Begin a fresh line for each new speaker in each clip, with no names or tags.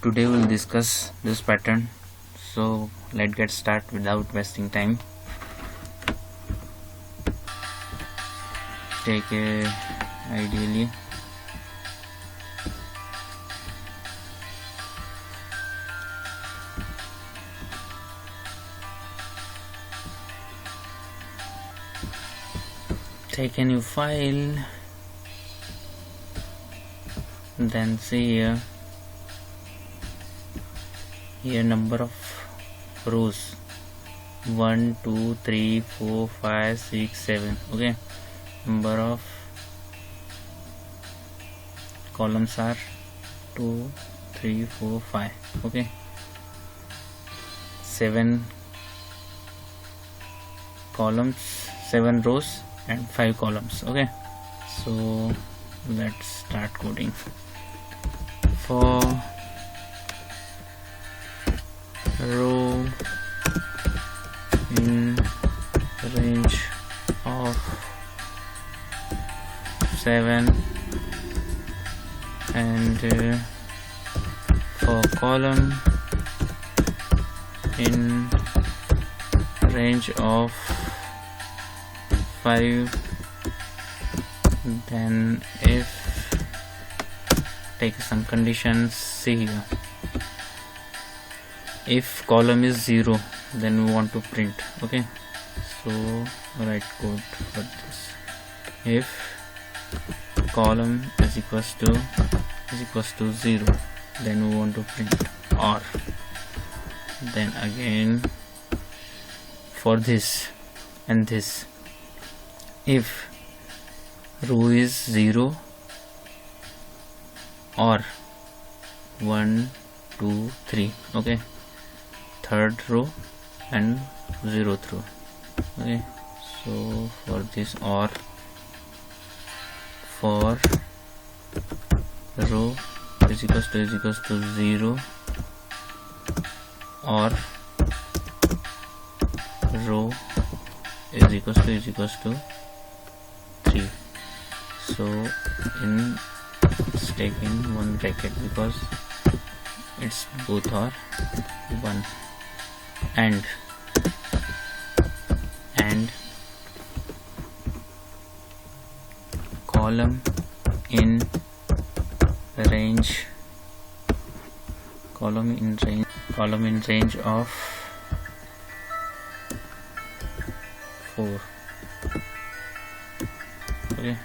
Today we'll discuss this pattern, so let's get started without wasting time. Take a ideally take a new file, then see here number of rows 1 2 3 4 5 6 7. Okay, number of columns are 2 3 4 5. Okay, 7 columns, 7 rows and 5 columns. Okay, so let's start coding. For row in range of 7 and for column in range of 5, then if take some conditions. See here, if column is 0, then we want to print. Okay, so write code for this. If column is equals to 0, then we want to print. Or then again for this and this, if row is 0 or 1 2 3. Okay, third row and 0th row. Okay, so for this, or for row is equals to 0 or row is equals to 3. So in take in one bracket because it's both are 1, and column in range of 4. Okay,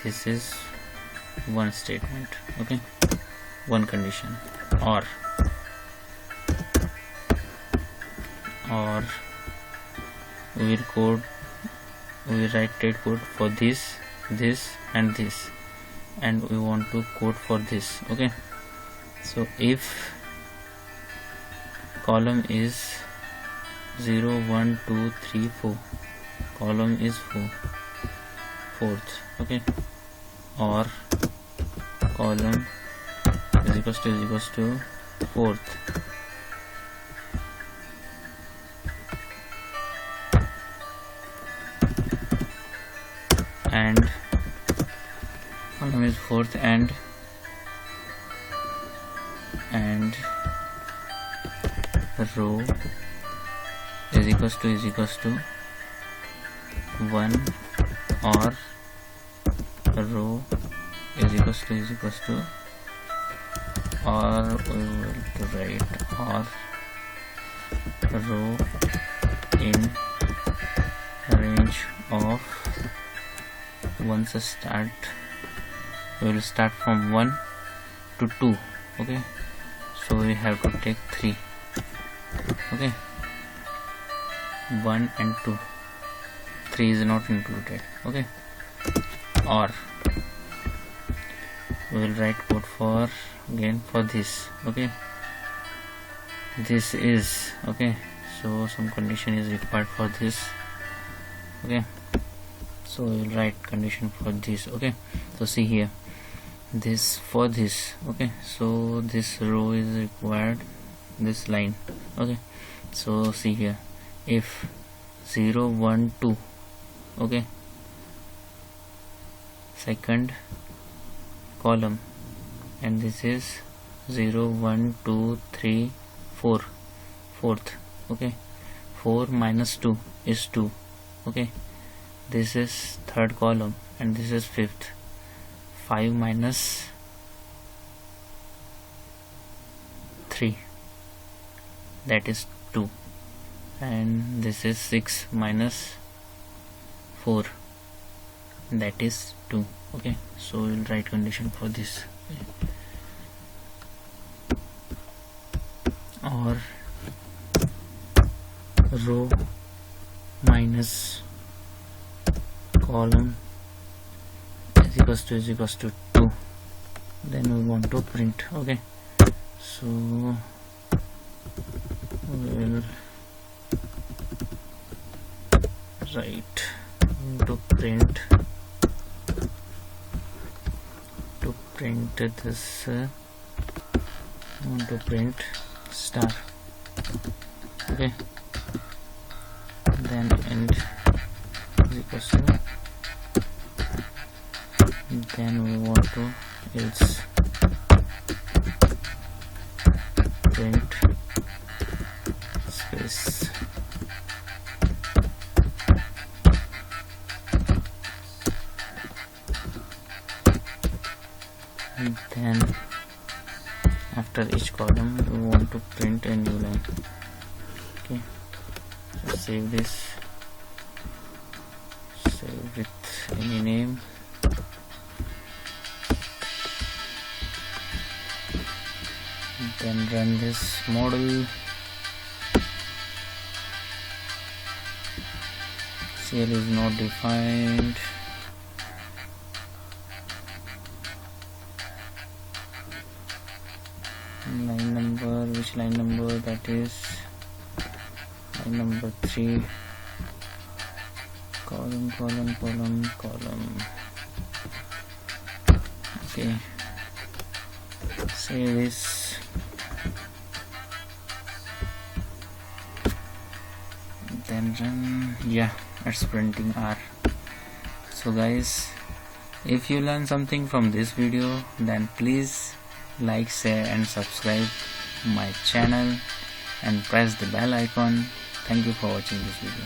this is one statement. Okay, one condition. Or we write code for this and this, and we want to code for this. Okay, so if column is 0 1 2 3 4, column is 4th. Okay, or column is equals to 4th, and column is 4th and row is equals to 1, or row is equals to or we will write or row in range of, once we will start from 1 to 2. Okay, so we have to take 3. Okay, 1 and 2, 3 is not included. Okay, or we will write code for again for this. Okay, this is okay, so some condition is required for this. Okay, so we will write condition for this. Okay, so see here, this for this. Okay, so this row is required, this line. Okay, so see here, if 0 1 2, okay, second column and this is 0 1 2 3 4, fourth. Okay, 4 minus 2 is 2. Okay, this is third column and this is fifth. 5 minus 3, that is 2, and this is 6 minus 4, that is 2. Okay, so we'll write condition for this. Or row minus column is equals to 2, then we want to print. Okay, so we'll write to print this to print star. Okay, then end is equals to, then we want to else print space. And then after each column we want to print a new line. Okay, so save this, save with any name. Then run this model. CL is not defined. Line number, which line number? That is line number 3. Column. Okay, save this. Then run. Yeah, it's printing R. So guys, if you learn something from this video, then please like, share and subscribe my channel and press the bell icon. Thank you for watching this video.